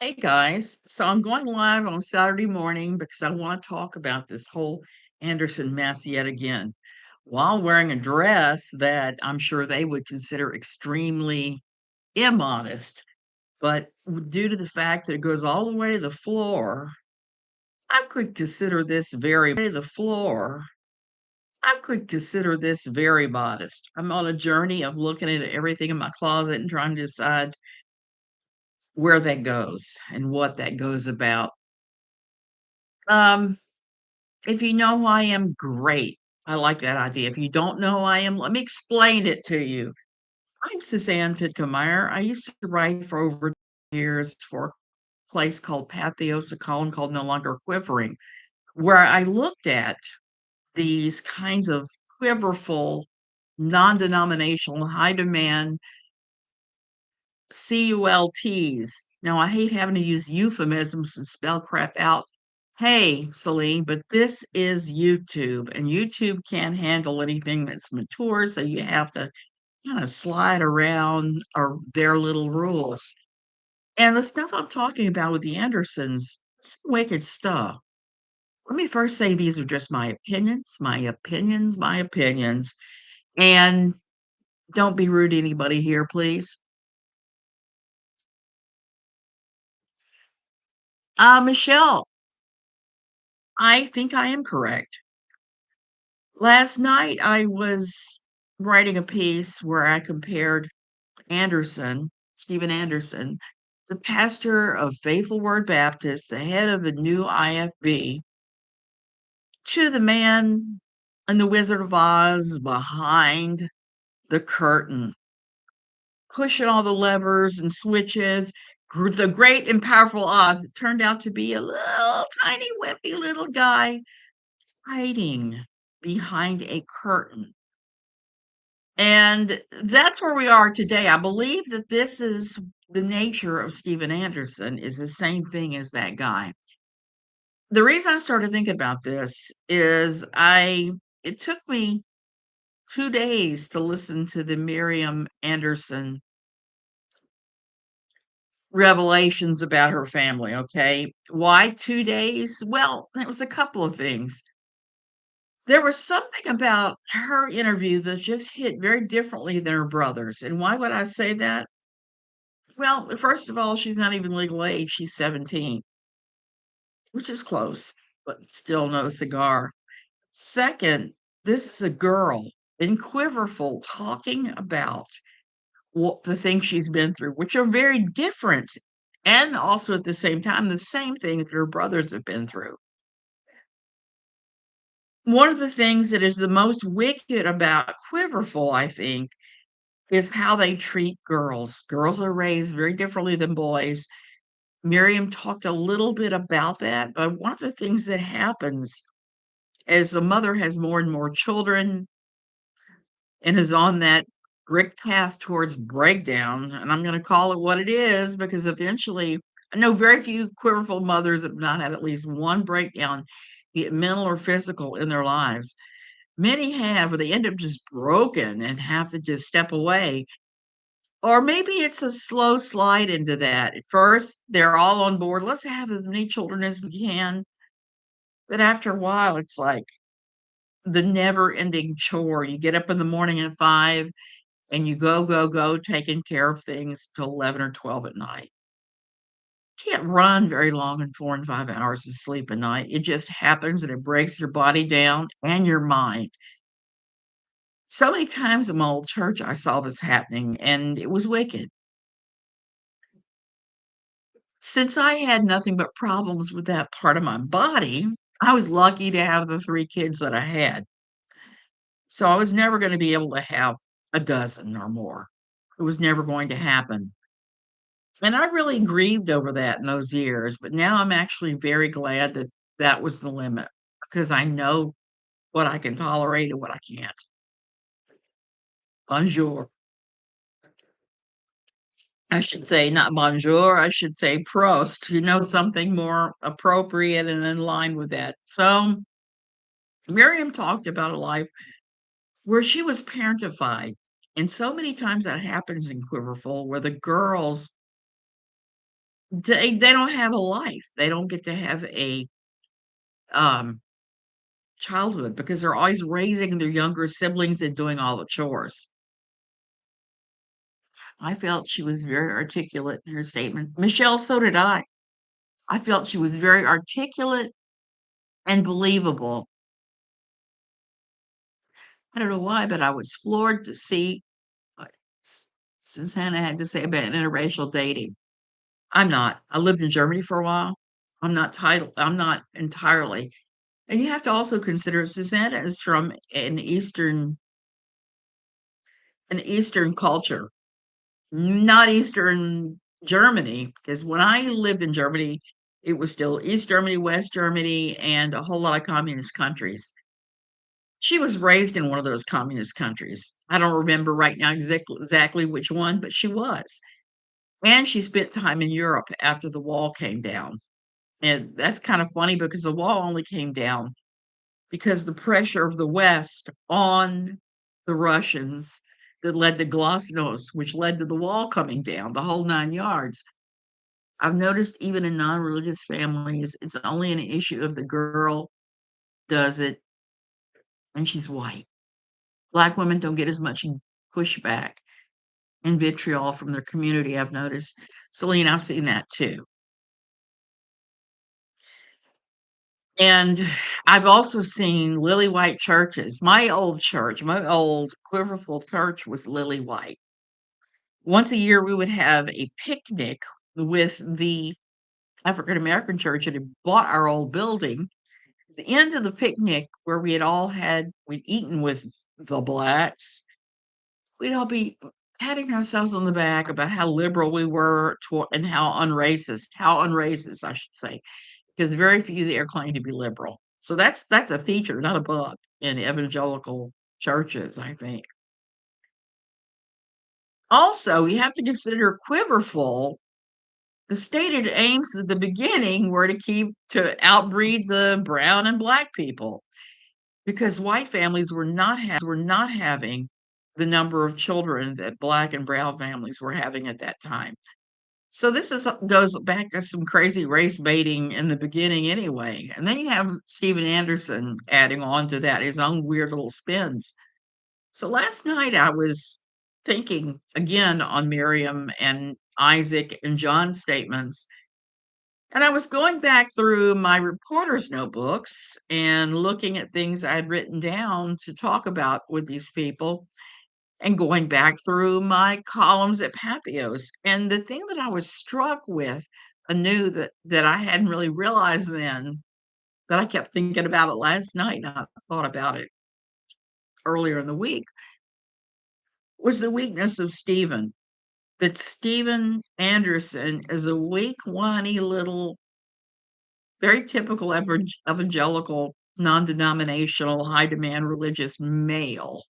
Hey guys, so I'm going live on Saturday morning because I want to talk about this whole Anderson mess yet again, while wearing a dress that I'm sure they would consider extremely immodest. But due to the fact that it goes all the way to the floor, I could consider this very modest. I'm on a journey of looking at everything in my closet and trying to decide where that goes and what that goes about. Um, If you know who I am, great. I like that idea. If you don't know who I am, let me explain it to you. I'm Suzanne Tidkemeyer. I used to write for over years for a place called Pathos, a column called No Longer Quivering, where I looked at these kinds of quiverful, non-denominational, high demand CULTs. Now, I hate having to use euphemisms and spell crap out. Hey, Celine, but this is YouTube, and YouTube can't handle anything that's mature, so you have to kind of slide around or their little rules. And the stuff I'm talking about with the Andersons, it's wicked stuff. Let me first say these are just my opinions. And don't be rude to anybody here, please. Michelle, I think I am correct. Last night I was writing a piece where I compared Stephen Anderson, the pastor of Faithful Word Baptist, the head of the new IFB, to the man in the Wizard of Oz behind the curtain, pushing all the levers and switches. The great and powerful Oz. It turned out to be a little tiny, wimpy little guy hiding behind a curtain. And that's where we are today. I believe that this is the nature of Steven Anderson is the same thing as that guy. The reason I started thinking about this is it took me 2 days to listen to the Miriam Anderson revelations about her family, okay? Why 2 days? Well, it was a couple of things. There was something about her interview that just hit very differently than her brother's, and why would I say that? Well, first of all, she's not even legal age, she's 17, which is close, but still no cigar. Second, this is a girl in Quiverful talking about what the things she's been through, which are very different, and also at the same time, the same thing that her brothers have been through. One of the things that is the most wicked about Quiverful, I think, is how they treat girls. Girls are raised very differently than boys. Miriam talked a little bit about that, but one of the things that happens as the mother has more and more children and is on that brick path towards breakdown, and I'm going to call it what it is because eventually, I know very few quiverful mothers have not had at least one breakdown, be it mental or physical, in their lives. Many have, where they end up just broken and have to just step away. Or maybe it's a slow slide into that. At first, they're all on board. Let's have as many children as we can. But after a while, it's like the never ending chore. You get up in the morning at 5 and you go, go, go, taking care of things till 11 or 12 at night. Can't run very long in 4 and 5 hours of sleep a night. It just happens and it breaks your body down and your mind. So many times in my old church, I saw this happening and it was wicked. Since I had nothing but problems with that part of my body, I was lucky to have the 3 kids that I had. So I was never gonna be able to have a dozen or more. It was never going to happen. And I really grieved over that in those years, but now I'm actually very glad that that was the limit because I know what I can tolerate and what I can't. Bonjour. I should say not bonjour, I should say Prost, something more appropriate and in line with that. So, Miriam talked about a life where she was parentified, and so many times that happens in Quiverful where the girls They don't have a life. They don't get to have a, um, childhood because they're always raising their younger siblings and doing all the chores. I felt she was very articulate in her statement. Michelle, so did I. I felt she was very articulate and believable. I don't know why, but I was floored to see what Zsuzsanna had to say about interracial dating. I'm not. I lived in Germany for a while. I'm not entirely. And you have to also consider Zsuzsanna is from an Eastern culture, not Eastern Germany, because when I lived in Germany, it was still East Germany, West Germany, and a whole lot of communist countries. She was raised in one of those communist countries. I don't remember right now exactly which one, but she was. And she spent time in Europe after the wall came down. And that's kind of funny because the wall only came down because the pressure of the West on the Russians that led to Glasnost, which led to the wall coming down, the whole 9 yards. I've noticed even in non-religious families, it's only an issue if the girl does it and she's white. Black women don't get as much pushback and vitriol from their community, I've noticed. Celine, I've seen that too. And I've also seen lily white churches. My old quiverful church was lily white. Once a year, we would have a picnic with the African American church that had bought our old building. At the end of the picnic, where we'd eaten with the blacks, we'd all be patting ourselves on the back about how liberal we were and how unracist, I should say, because very few there claim to be liberal. So that's a feature, not a bug in evangelical churches, I think. Also, you have to consider quiverful. The stated aims at the beginning were to outbreed the brown and black people because white families were not having the number of children that black and brown families were having at that time. So goes back to some crazy race baiting in the beginning anyway. And then you have Steven Anderson adding on to that his own weird little spins. So last night I was thinking again on Miriam and Isaac and John's statements. And I was going back through my reporter's notebooks and looking at things I had written down to talk about with these people and going back through my columns at Papios. And the thing that I was struck with anew that I hadn't really realized then, that I kept thinking about it last night and I thought about it earlier in the week, was the weakness of Stephen. That Stephen Anderson is a weak, whiny little, very typical evangelical, non-denominational, high-demand religious male.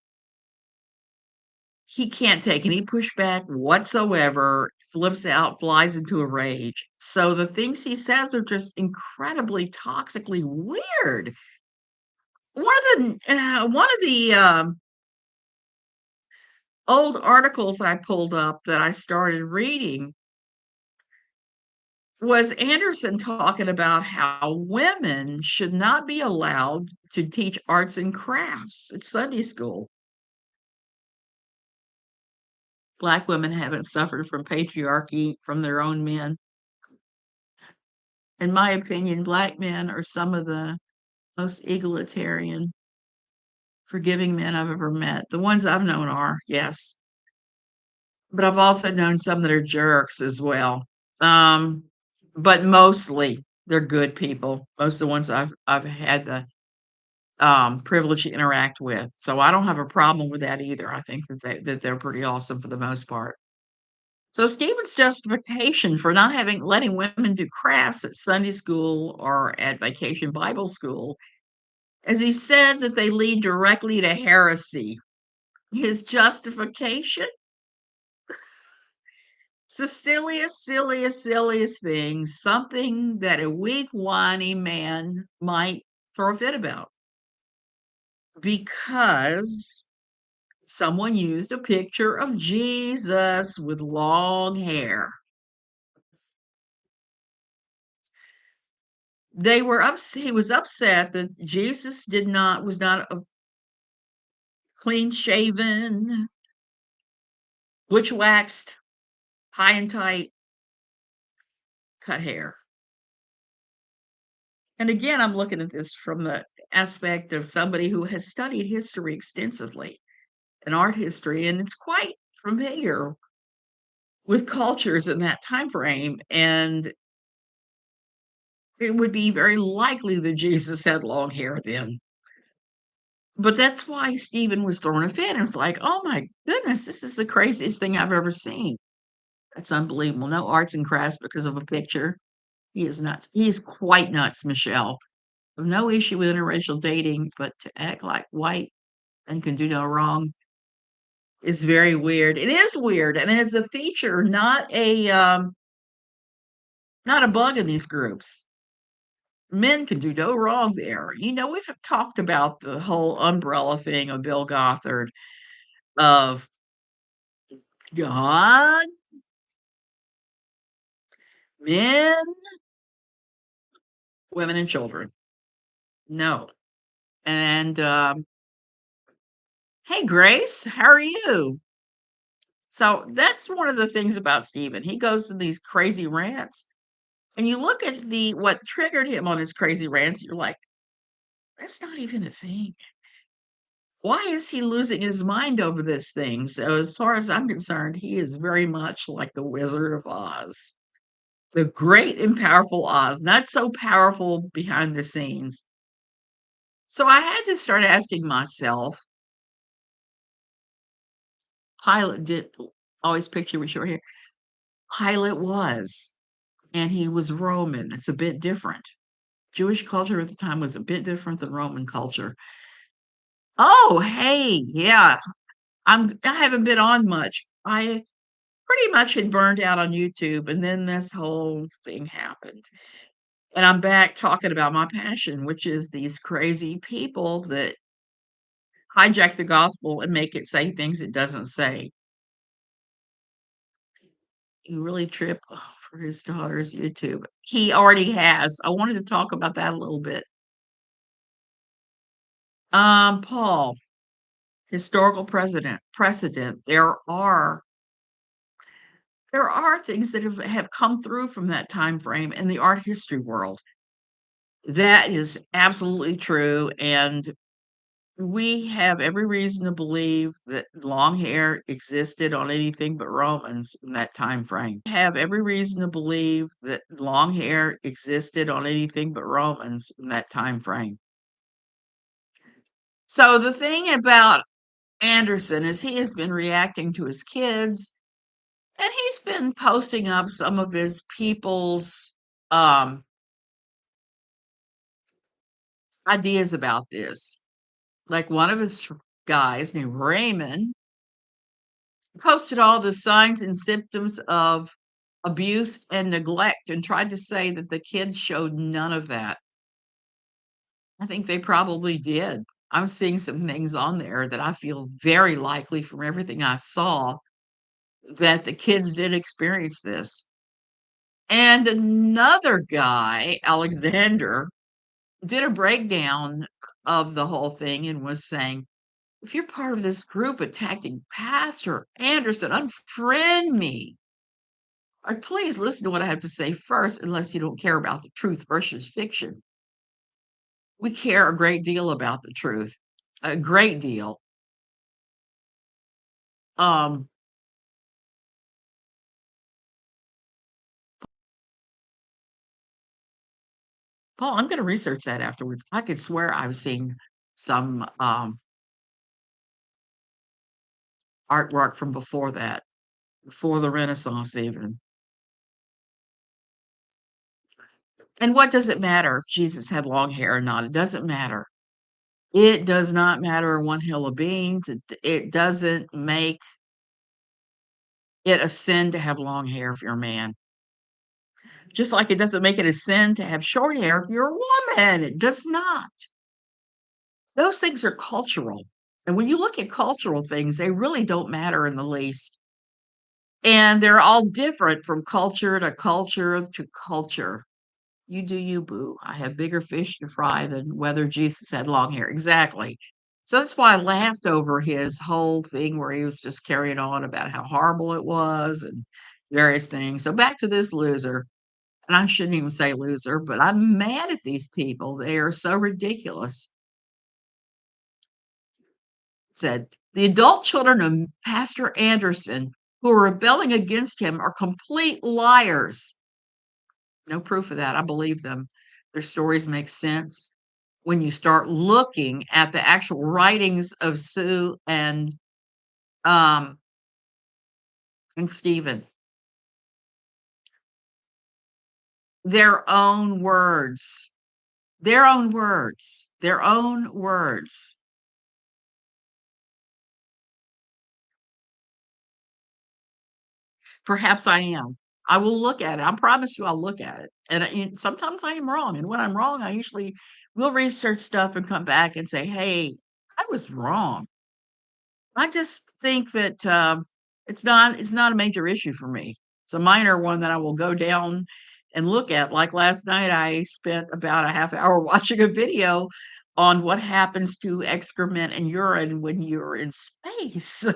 He can't take any pushback whatsoever, flips out, flies into a rage. So the things he says are just incredibly toxically weird. One of the, old articles I pulled up that I started reading was Anderson talking about how women should not be allowed to teach arts and crafts at Sunday school. Black women haven't suffered from patriarchy from their own men. In my opinion, black men are some of the most egalitarian, forgiving men I've ever met. The ones I've known are, yes. But I've also known some that are jerks as well. Um, but mostly they're good people. Most of the ones I've had the privilege to interact with. So I don't have a problem with that either. I think that they're pretty awesome for the most part. So Stephen's justification for not letting women do crafts at Sunday school or at vacation Bible school, as he said that they lead directly to heresy. His justification? It's the silliest thing, something that a weak, whiny man might throw a fit about. Because someone used a picture of Jesus with long hair. he was upset that Jesus did not was not a clean shaven, butch waxed, high and tight, cut hair. And again, I'm looking at this from the aspect of somebody who has studied history extensively and art history, and it's quite familiar with cultures in that time frame. And it would be very likely that Jesus had long hair then. But that's why Stephen was thrown a fit. It was like, oh my goodness, this is the craziest thing I've ever seen. That's unbelievable. No arts and crafts because of a picture. He is nuts. He is quite nuts, Michelle. No issue with interracial dating, but to act like white and can do no wrong is very weird. It is weird, and it's a feature, not a bug in these groups. Men can do no wrong there. We've talked about the whole umbrella thing of Bill Gothard of God, men, women, and children. No. And hey, Grace, how are you? So that's one of the things about Stephen. He goes in these crazy rants, and you look at the what triggered him on his crazy rants. You're like, that's not even a thing. Why is he losing his mind over this thing? So, as far as I'm concerned, he is very much like the Wizard of Oz, the great and powerful Oz, not so powerful behind the scenes. So, I had to start asking myself, Pilate did always picture with short hair. Pilate was, and he was Roman. It's a bit different. Jewish culture at the time was a bit different than Roman culture. Oh, hey, yeah. I haven't been on much. I pretty much had burned out on YouTube, and then this whole thing happened. And I'm back talking about my passion, which is these crazy people that hijack the gospel and make it say things it doesn't say. You really trip for his daughter's YouTube. He already has. I wanted to talk about that a little bit. Paul, historical precedent. There are things that have come through from that time frame in the art history world. That is absolutely true, and we have every reason to believe that long hair existed on anything but Romans in that time frame. Have every reason to believe that long hair existed on anything but Romans in that time frame. So the thing about Anderson is he has been reacting to his kids, and he's been posting up some of his people's um, ideas about this. Like one of his guys named Raymond posted all the signs and symptoms of abuse and neglect and tried to say that the kids showed none of that. I think they probably did. I'm seeing some things on there that I feel very likely from everything I saw that the kids did experience this. And another guy, Alexander, did a breakdown of the whole thing and was saying, if you're part of this group attacking Pastor Anderson, unfriend me. Or please listen to what I have to say first, unless you don't care about the truth versus fiction. We care a great deal about the truth, a great deal. Um, Paul, I'm going to research that afterwards. I could swear I've seen some artwork from before that, before the Renaissance, even. And what does it matter if Jesus had long hair or not? It doesn't matter. It does not matter one hill of beans. It doesn't make it a sin to have long hair if you're a man. Just like it doesn't make it a sin to have short hair if you're a woman. It does not. Those things are cultural. And when you look at cultural things, they really don't matter in the least. And they're all different from culture to culture to culture. You do you, boo. I have bigger fish to fry than whether Jesus had long hair. Exactly. So that's why I laughed over his whole thing where he was just carrying on about how horrible it was and various things. So back to this loser. And I shouldn't even say loser, but I'm mad at these people. They are so ridiculous. Said the adult children of Pastor Anderson who are rebelling against him are complete liars. No proof of that. I believe them. Their stories make sense when you start looking at the actual writings of Sue um and Stephen. Their own words. Their own words. Their own words. Perhaps I am. I will look at it. I promise you I'll look at it. And sometimes I am wrong. And when I'm wrong, I usually will research stuff and come back and say, hey, I was wrong. I just think that it's not a major issue for me. It's a minor one that I will go down and look at. Like last night, I spent about a half hour watching a video on what happens to excrement and urine when you're in space.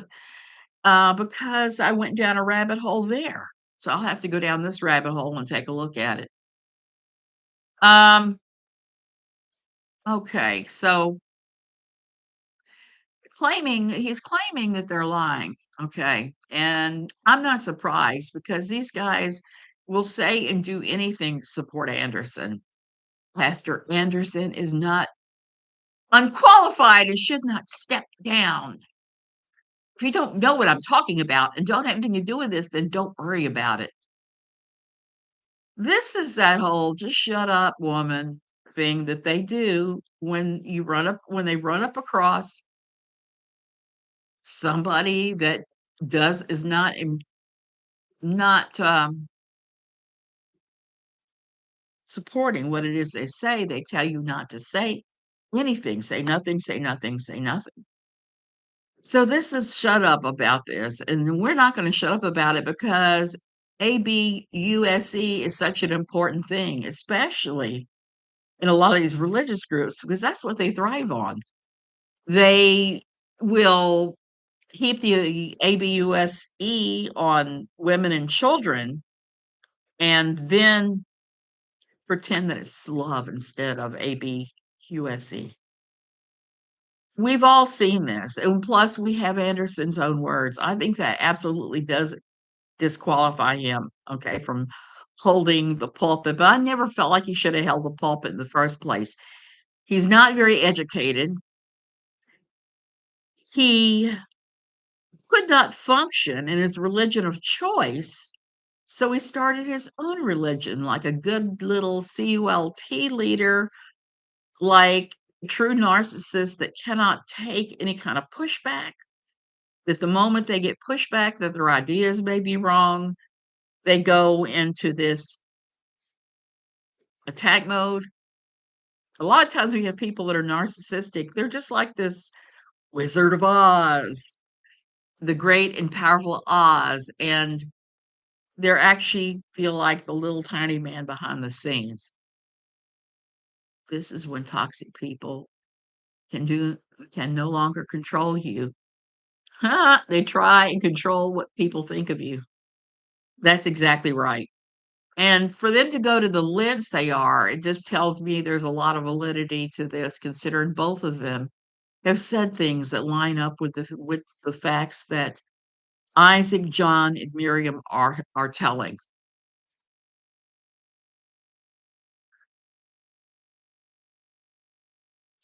Because I went down a rabbit hole there. So I'll have to go down this rabbit hole and take a look at it. Um, okay, so he's claiming that they're lying. Okay. And I'm not surprised because these guys will say and do anything to support Anderson. Pastor Anderson is not unqualified and should not step down. If you don't know what I'm talking about and don't have anything to do with this, then don't worry about it. This is that whole just shut up woman thing that they do when they run up across somebody that does is not supporting what it is they say. They tell you not to say anything, say nothing, say nothing, say nothing. So this is shut up about this, and we're not going to shut up about it because ABUSE is such an important thing, especially in a lot of these religious groups, because that's what they thrive on. They will keep the ABUSE on women and children and then pretend that it's love instead of ABUSE. We've all seen this. And plus, we have Anderson's own words. I think that absolutely does disqualify him, okay, from holding the pulpit. But I never felt like he should have held the pulpit in the first place. He's not very educated. He could not function in his religion of choice. So he started his own religion like a good little CULT leader, like a true narcissist that cannot take any kind of pushback. That the moment they get pushback, that their ideas may be wrong, they go into this attack mode. A lot of times we have people that are narcissistic. They're just like this Wizard of Oz, the great and powerful Oz, and they're actually feel like the little tiny man behind the scenes. This is when toxic people can do can no longer control you. They try and control what people think of you. That's exactly right. And for them to go to the lengths they are, it just tells me there's a lot of validity to this, considering both of them have said things that line up with the facts that Isaac, John, and Miriam are telling.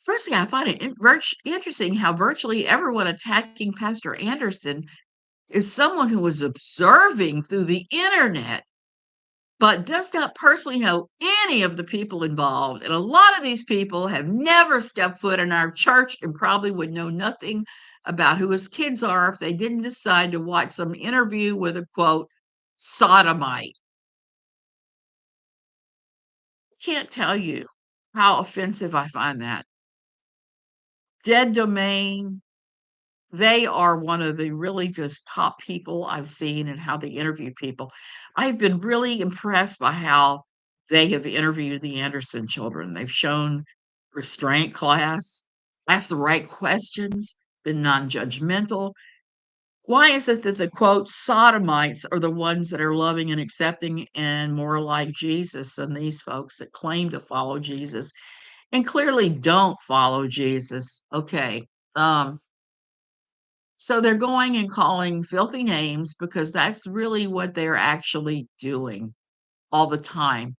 Firstly, I find it interesting how virtually everyone attacking Pastor Anderson is someone who was observing through the internet, but does not personally know any of the people involved. And a lot of these people have never stepped foot in our church and probably would know nothing about who his kids are if they didn't decide to watch some interview with a quote, sodomite. Can't tell you how offensive I find that. Dead Domain, they are one of the really just top people I've seen and how they interview people. I've been really impressed by how They have interviewed the Anderson children. They've shown restraint class, asked the right questions, been non-judgmental. Why is it that the quote sodomites are the ones that are loving and accepting and more like Jesus than these folks that claim to follow Jesus and clearly don't follow Jesus? Okay. Um, so they're going and calling filthy names because that's really what they're actually doing all the time.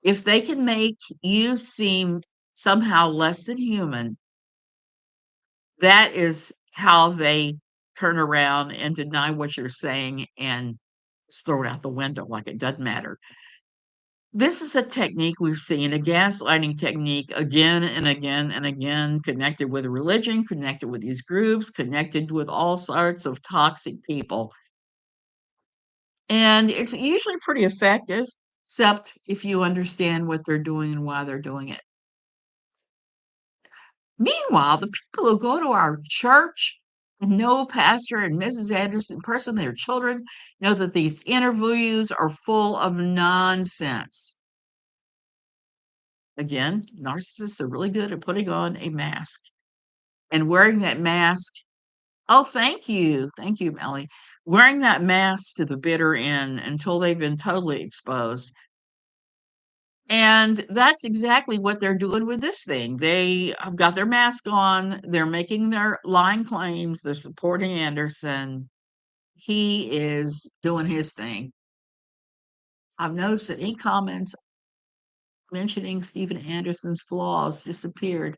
If they can make you seem somehow less than human, that is how they turn around and deny what you're saying and just throw it out the window like it doesn't matter. This is a technique we've seen, a gaslighting technique again and again and again, connected with religion, connected with these groups, connected with all sorts of toxic people. And it's usually pretty effective, except if you understand what they're doing and why they're doing it. Meanwhile, the people who go to our church and know Pastor and Mrs. Anderson, personally, their children, know that these interviews are full of nonsense. Again, narcissists are really good at putting on a mask and wearing that mask. Oh, thank you. Thank you, Melly. Wearing that mask to the bitter end until they've been totally exposed. And that's exactly what they're doing with this thing. They have got their mask on, they're making their lying claims, they're supporting Anderson. He is doing his thing. I've noticed that any comments mentioning Stephen Anderson's flaws disappeared.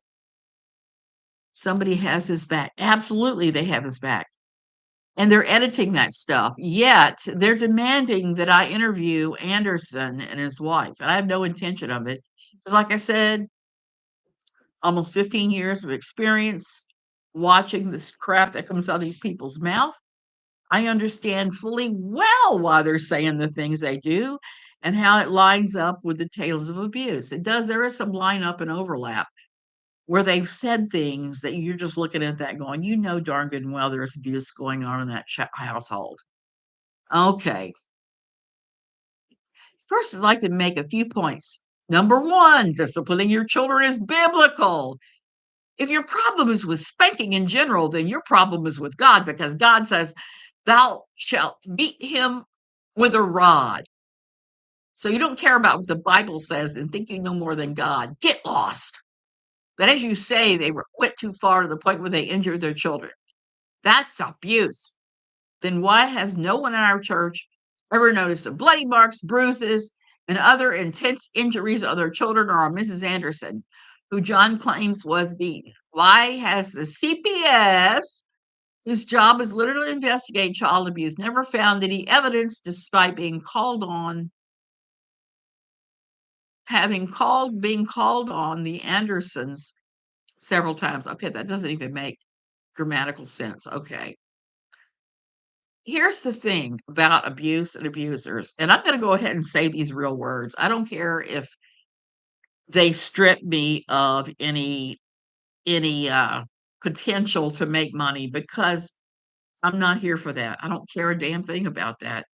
Somebody has his back. Absolutely, they have his back. And they're editing that stuff. Yet they're demanding that I interview Anderson and his wife. And I have no intention of it. Because, like I said, almost 15 years of experience watching this crap that comes out of these people's mouth. I understand fully well why they're saying the things they do and how it lines up with the tales of abuse. It does. There is some line up and overlap where they've said things that you're just looking at that going, you know darn good and well there's abuse going on in that household. Okay. First, I'd like to make a few points. Number one, disciplining your children is biblical. If your problem is with spanking in general, then your problem is with God because God says, thou shalt beat him with a rod. So you don't care about what the Bible says and think you know more than God. Get lost. But as you say, went too far to the point where they injured their children. That's abuse. Then why has no one in our church ever noticed the bloody marks, bruises, and other intense injuries of their children or on Mrs. Anderson, who John claims was beaten? Why has the CPS, whose job is literally to investigate child abuse, never found any evidence despite being called on, being called on the Andersons several times? Okay, that doesn't even make grammatical sense. Okay. Here's the thing about abuse and abusers, and I'm going to go ahead and say these real words. I don't care if they strip me of any potential to make money because I'm not here for that. I don't care a damn thing about that.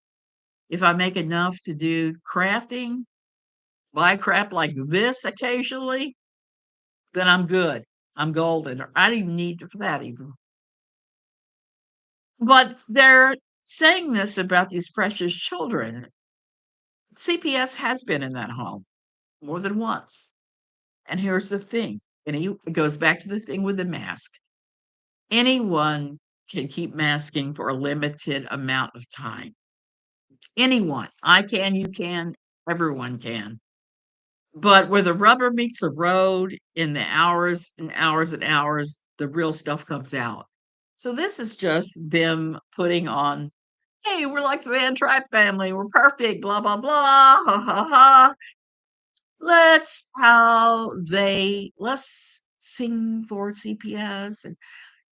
If I make enough to do crafting, buy crap like this occasionally, then I'm good. I'm golden. I don't even need for that even. But they're saying this about these precious children. CPS has been in that home more than once. And here's the thing, and it goes back to the thing with the mask. Anyone can keep masking for a limited amount of time. Anyone. I can, you can, everyone can. But where the rubber meets the road in the hours and hours and hours, the real stuff comes out. So this is just them putting on, hey, we're like the Van Tribe family. We're perfect, blah, blah, blah, ha, ha, ha. Let's sing for CPS and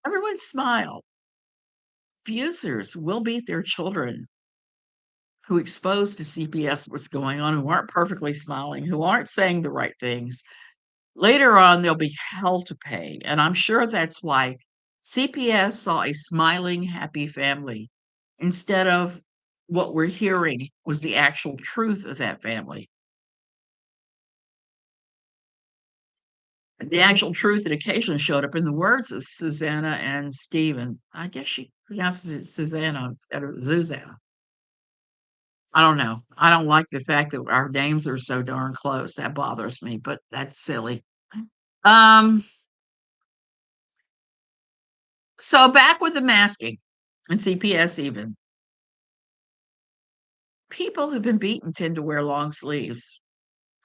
everyone smile. Abusers will beat their children who expose to CPS what's going on, who aren't perfectly smiling, who aren't saying the right things. Later on, they'll be hell to pay. And I'm sure that's why CPS saw a smiling, happy family instead of what we're hearing was the actual truth of that family. The actual truth that occasionally showed up in the words of Susanna and Stephen. I guess she pronounces it Susanna instead of Zuzanna. I don't know. I don't like the fact that our names are so darn close. That bothers me, but that's silly. Um, so back with the masking and CPS even. People who've been beaten tend to wear long sleeves,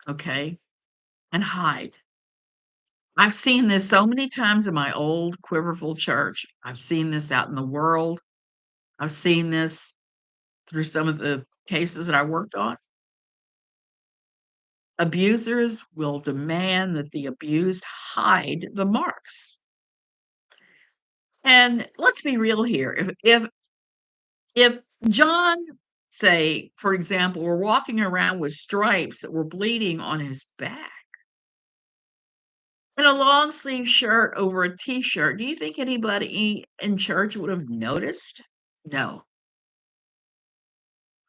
okay, and hide. I've seen this so many times in my old Quiverful church. I've seen this out in the world. I've seen this through some of the cases that I worked on. Abusers will demand that the abused hide the marks. And let's be real here. If John, say, for example, were walking around with stripes that were bleeding on his back and a long sleeve shirt over a t-shirt, do you think anybody in church would have noticed? No.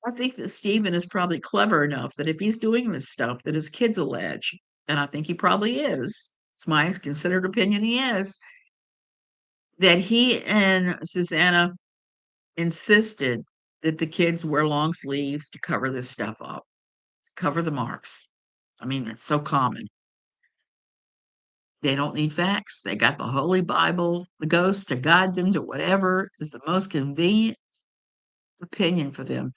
I think that Stephen is probably clever enough that if he's doing this stuff that his kids allege, and I think he probably is, it's my considered opinion he is, that he and Susanna insisted that the kids wear long sleeves to cover this stuff up, cover the marks. I mean, it's so common. They don't need facts. They got the Holy Bible, the ghost to guide them to whatever is the most convenient opinion for them.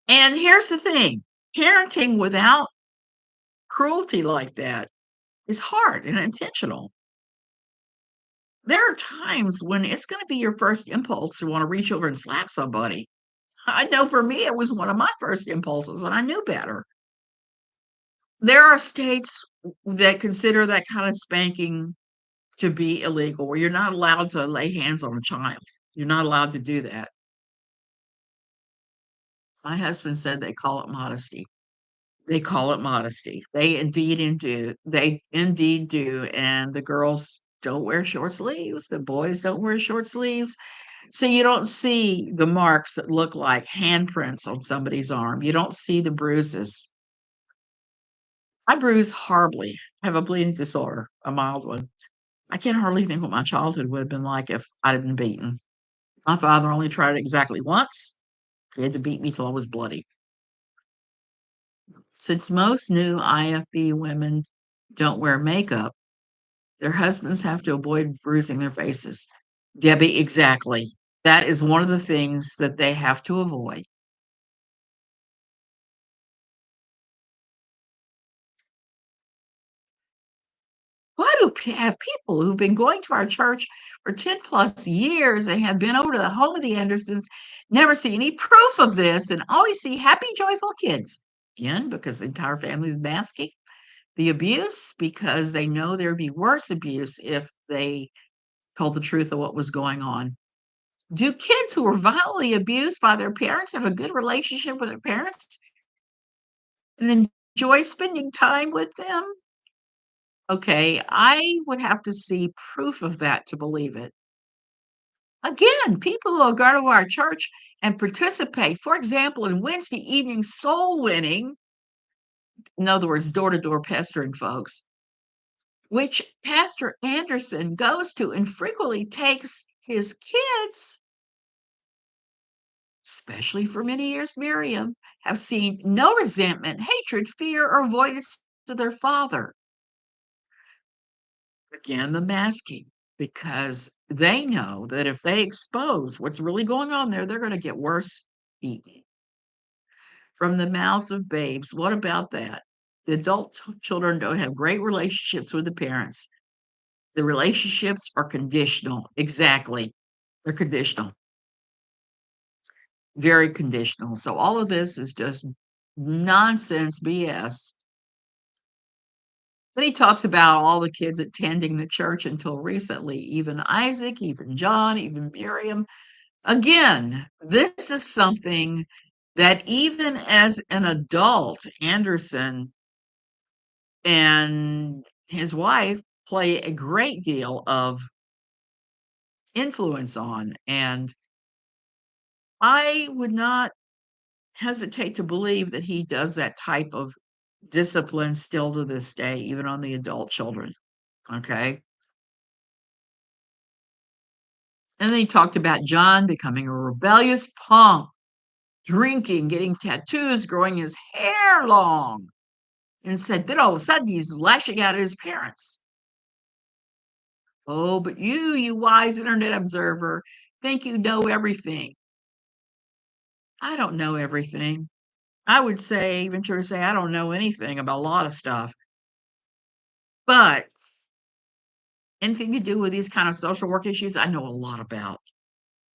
And here's the thing, parenting without cruelty like that is hard and intentional. There are times when it's going to be your first impulse to want to reach over and slap somebody. I know for me, it was one of my first impulses, and I knew better. There are states that consider that kind of spanking to be illegal, where you're not allowed to lay hands on a child. You're not allowed to do that. My husband said they call it modesty. They call it modesty. They indeed do, and the girls don't wear short sleeves, the boys don't wear short sleeves, so you don't see the marks that look like handprints on somebody's arm. You don't see the bruises. I bruise horribly. I have a bleeding disorder, a mild one. I can hardly think what my childhood would have been like if I'd have been beaten. My father only tried it exactly once. He had to beat me till I was bloody. Since most new IFB women don't wear makeup, their husbands have to avoid bruising their faces. Debbie, exactly. That is one of the things that they have to avoid. Why do have people who've been going to our church for 10 plus years and have been over to the home of the Andersons never see any proof of this and always see happy, joyful kids? Again, because the entire family's masking the abuse, because they know there'd be worse abuse if they told the truth of what was going on. Do kids who were violently abused by their parents have a good relationship with their parents and enjoy spending time with them? Okay, I would have to see proof of that to believe it. Again, people who go to our church and participate, for example, in Wednesday evening soul winning, in other words, door to door pestering folks, which Pastor Anderson goes to and frequently takes his kids, especially for many years, Miriam, have seen no resentment, hatred, fear, or avoidance to their father. Again, the masking, because they know that if they expose what's really going on there, they're going to get worse eating from the mouths of babes. What about that? The adult children don't have great relationships with the parents. The relationships are conditional. Exactly. They're conditional, very conditional. So all of this is just nonsense BS. Then he talks about all the kids attending the church until recently, even Isaac, even John, even Miriam. Again, this is something that even as an adult, Anderson and his wife play a great deal of influence on. And I would not hesitate to believe that he does that type of discipline still to this day, even on the adult children, okay? And then he talked about John becoming a rebellious punk, drinking, getting tattoos, growing his hair long, and said then all of a sudden he's lashing out at his parents. Oh, but you wise internet observer, think you know everything. I don't know everything. I would say, venture to say, I don't know anything about a lot of stuff. But anything to do with these kind of social work issues, I know a lot about.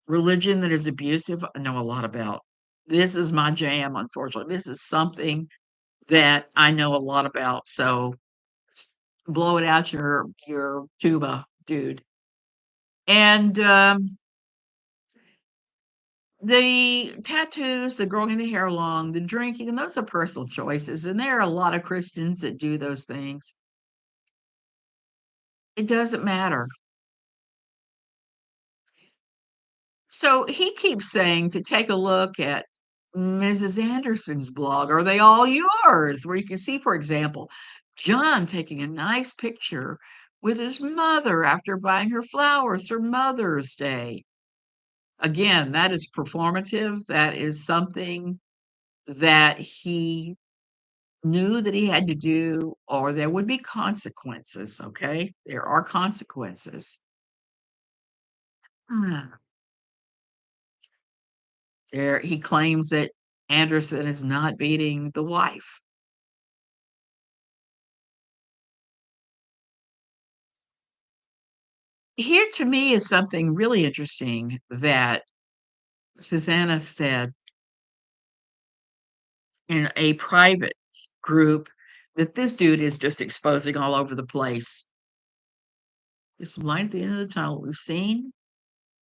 Religion that is abusive, I know a lot about. This is my jam, unfortunately. This is something that I know a lot about. So blow it out your tuba, dude. And the tattoos, the growing the hair long, the drinking, and those are personal choices. And there are a lot of Christians that do those things. It doesn't matter. So he keeps saying to take a look at Mrs. Anderson's blog. Are they all yours? Where you can see, for example, John taking a nice picture with his mother after buying her flowers for Mother's Day. Again, that is performative. That is something that he knew that he had to do, or there would be consequences. Okay. There are consequences. Ah, There, he claims that Anderson is not beating the wife. Here to me is something really interesting that Zsuzsanna said in a private group that this dude is just exposing all over the place. There's some light at the end of the tunnel. We've seen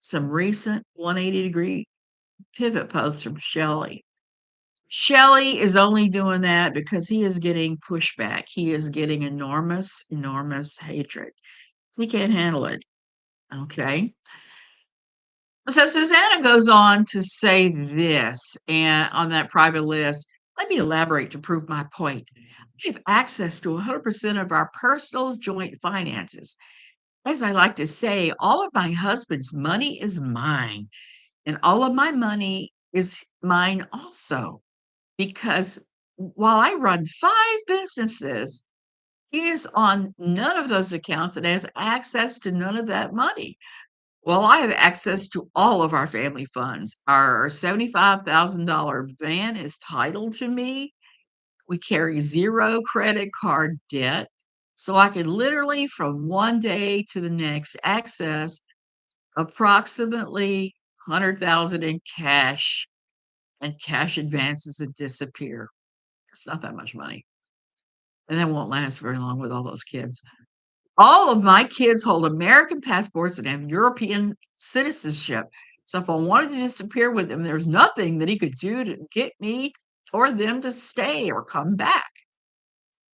some recent 180-degree pivot posts from Shelley. Shelley is only doing that because he is getting pushback. He is getting enormous, enormous hatred. He can't handle it. Okay. So Susanna goes on to say this, and on that private list, let me elaborate to prove my point. We have access to 100% of our personal joint finances. As I like to say, all of my husband's money is mine, and all of my money is mine also. Because while I run 5 businesses, he is on none of those accounts and has access to none of that money. Well, I have access to all of our family funds. Our $75,000 van is titled to me. We carry 0 credit card debt. So I could literally from one day to the next access approximately 100,000 in cash and cash advances that disappear. It's not that much money. And that won't last very long with all those kids. All of my kids hold American passports and have European citizenship. So if I wanted to disappear with them, there's nothing that he could do to get me or them to stay or come back.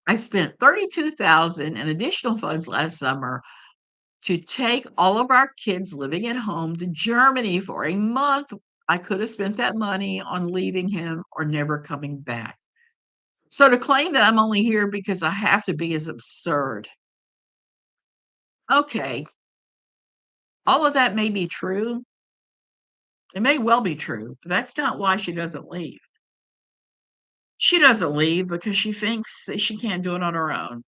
I spent 32,000 in additional funds last summer to take all of our kids living at home to Germany for a month. I could have spent that money on leaving him or never coming back. So to claim that I'm only here because I have to be is absurd. Okay, all of that may be true. It may well be true, but that's not why she doesn't leave. She doesn't leave because she thinks that she can't do it on her own.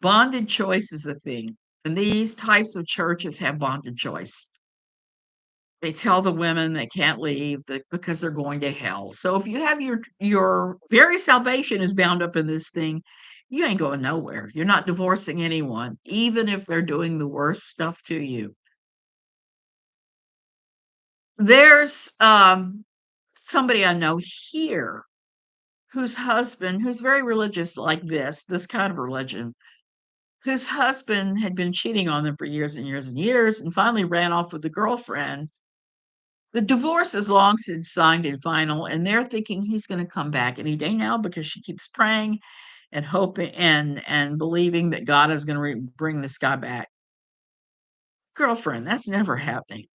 Bonded choice is a thing, and these types of churches have bonded choice. They tell the women they can't leave that because they're going to hell. So if you have your very salvation is bound up in this thing, you ain't going nowhere. You're not divorcing anyone, even if they're doing the worst stuff to you. There's somebody I know here whose husband, who's very religious like this kind of religion, whose husband had been cheating on them for years and years and years and finally ran off with the girlfriend. The divorce is long since signed and final, and they're thinking he's going to come back any day now because she keeps praying and hoping and believing that God is going to bring this guy back. Girlfriend, that's never happening.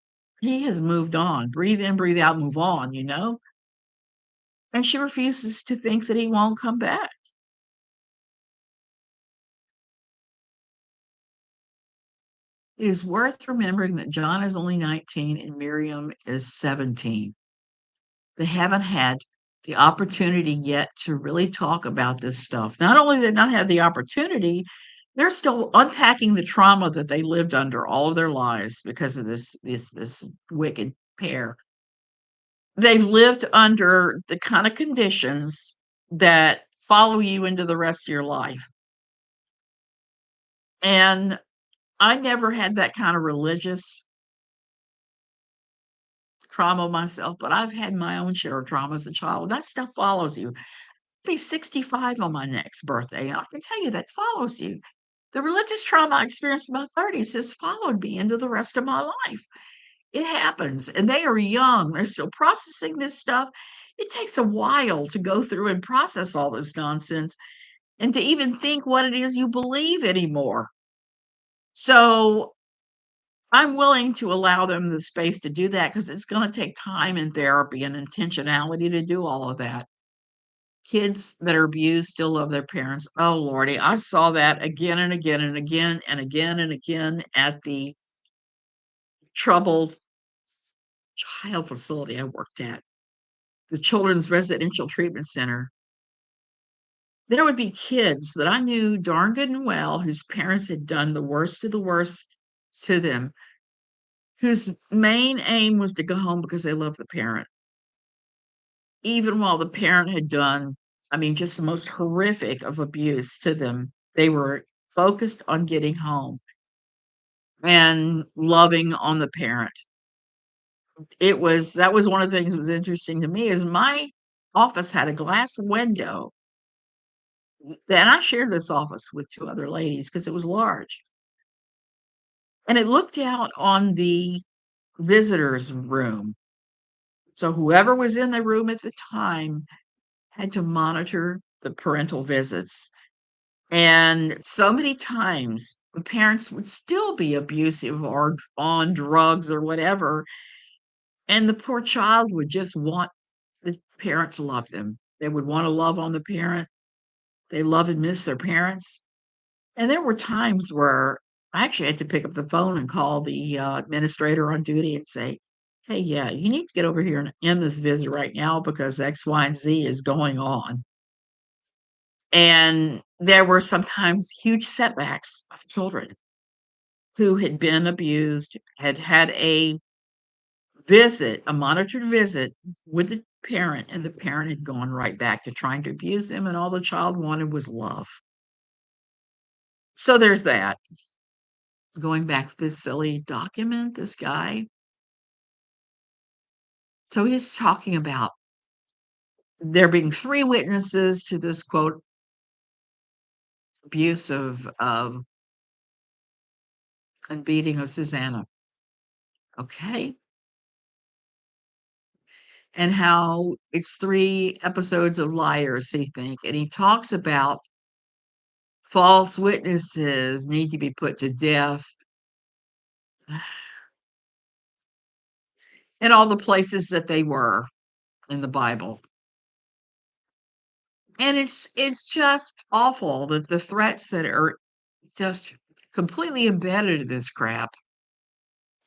He has moved on. Breathe in, breathe out, move on, you know? and she refuses to think that he won't come back. It is worth remembering that John is only 19 and Miriam is 17. They haven't had the opportunity yet to really talk about this stuff. Not only did they not have the opportunity, they're still unpacking the trauma that they lived under all of their lives because of this wicked pair. They've lived under the kind of conditions that follow you into the rest of your life. And I never had that kind of religious trauma myself, but I've had my own share of trauma as a child. That stuff follows you. Be 65 on my next birthday, and I can tell you that follows you. The religious trauma I experienced in my 30s has followed me into the rest of my life. It happens, and they are young. They're still processing this stuff. It takes a while to go through and process all this nonsense and to even think what it is you believe anymore. So I'm willing to allow them the space to do that because it's going to take time and therapy and intentionality to do all of that. Kids that are abused still love their parents. Oh, lordy, I saw that again and again and again and again and again at the troubled child facility I worked at, the Children's Residential Treatment Center. There would be kids that I knew darn good and well whose parents had done the worst of the worst to them, whose main aim was to go home because they loved the parent, even while the parent had done, I mean, just the most horrific of abuse to them. They were focused on getting home and loving on the parent. That was one of the things that was interesting to me is my office had a glass window, and I shared this office with 2 other ladies because it was large, and it looked out on the visitors room. So whoever was in the room at the time had to monitor the parental visits, and so many times, the parents would still be abusive or on drugs or whatever, and the poor child would just want the parent to love them. They would wanna love on the parent. They love and miss their parents, and there were times where I actually had to pick up the phone and call the, administrator on duty and say, "Hey, yeah, you need to get over here and end this visit right now because X, Y, and Z is going on." And there were sometimes huge setbacks of children who had been abused, had had a monitored visit with the parent, and the parent had gone right back to trying to abuse them, and all the child wanted was love. So there's that. Going back to this silly document, this guy. So he's talking about there being 3 witnesses to this, quote, abuse of and beating of Zsuzsanna, okay? And how it's 3 episodes of liars, he think, and he talks about false witnesses need to be put to death in all the places that they were in the Bible. And it's just awful that the threats that are just completely embedded in this crap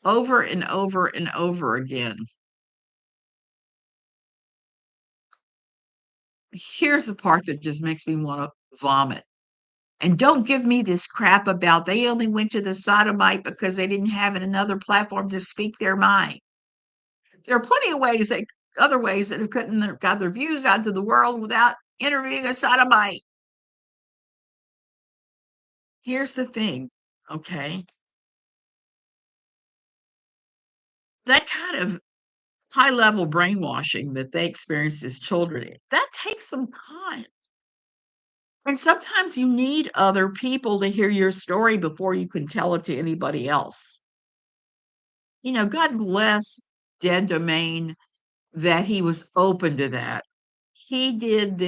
over and over and over again. Here's the part that just makes me wanna vomit. And don't give me this crap about they only went to the sodomite because they didn't have another platform to speak their mind. There are plenty of ways that other ways that have gotten got their views out to the world without interviewing a sodomite. Here's the thing, okay? That kind of high level brainwashing that they experienced as children, that takes some time. And sometimes you need other people to hear your story before you can tell it to anybody else. God bless Dead Domain that he was open to that. He did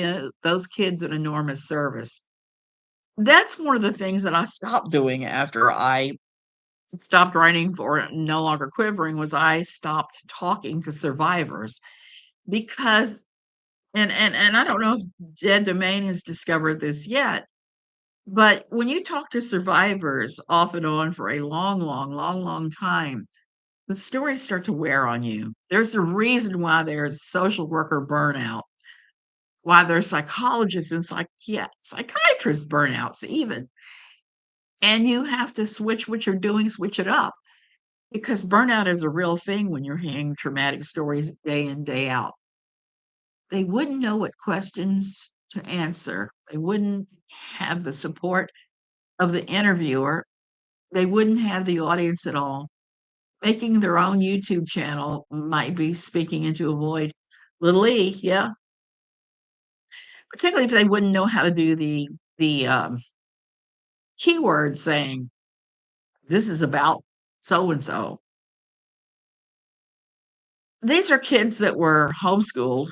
those kids an enormous service. That's one of the things that I stopped doing after I stopped writing for No Longer Quivering was I stopped talking to survivors because And I don't know if Dead Domain has discovered this yet, but when you talk to survivors off and on for a long, long, long, long time, the stories start to wear on you. There's a reason why there's social worker burnout, why there's psychologists and psychiatrist burnouts even. And you have to switch what you're doing, switch it up because burnout is a real thing when you're hearing traumatic stories day in, day out. They wouldn't know what questions to answer. They wouldn't have the support of the interviewer. They wouldn't have the audience at all. Making their own YouTube channel might be speaking into a void. Little E, yeah, particularly if they wouldn't know how to do the keyword saying, "This is about so and so." These are kids that were homeschooled,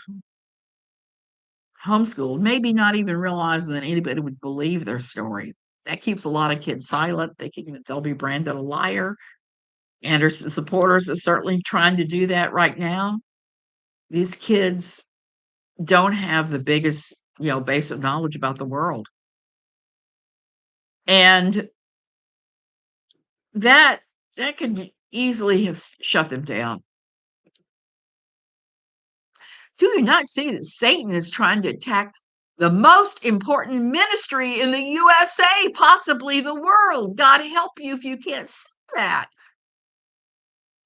maybe not even realizing that anybody would believe their story. That keeps a lot of kids silent, thinking that they'll be branded a liar. Anderson supporters are certainly trying to do that right now. These kids don't have the biggest, base of knowledge about the world. And that that could easily have shut them down. Do you not see that Satan is trying to attack the most important ministry in the USA, possibly the world? God help you if you can't see that.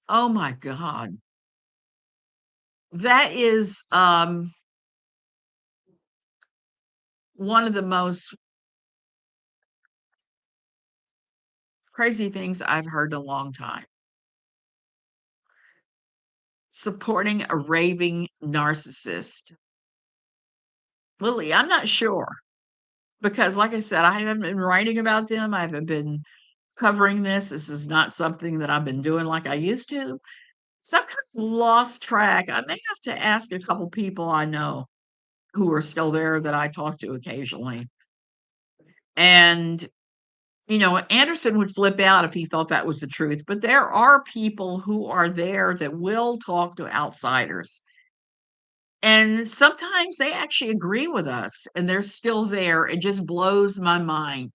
Oh my God. That is one of the most crazy things I've heard in a long time. Supporting a raving narcissist. Lily, I'm not sure because, like I said, I haven't been writing about them. I haven't been covering this. This is not something that I've been doing like I used to. So I've kind of lost track. I may have to ask a couple people I know who are still there that I talk to occasionally. And, Anderson would flip out if he thought that was the truth. But there are people who are there that will talk to outsiders. And sometimes they actually agree with us and they're still there. It just blows my mind.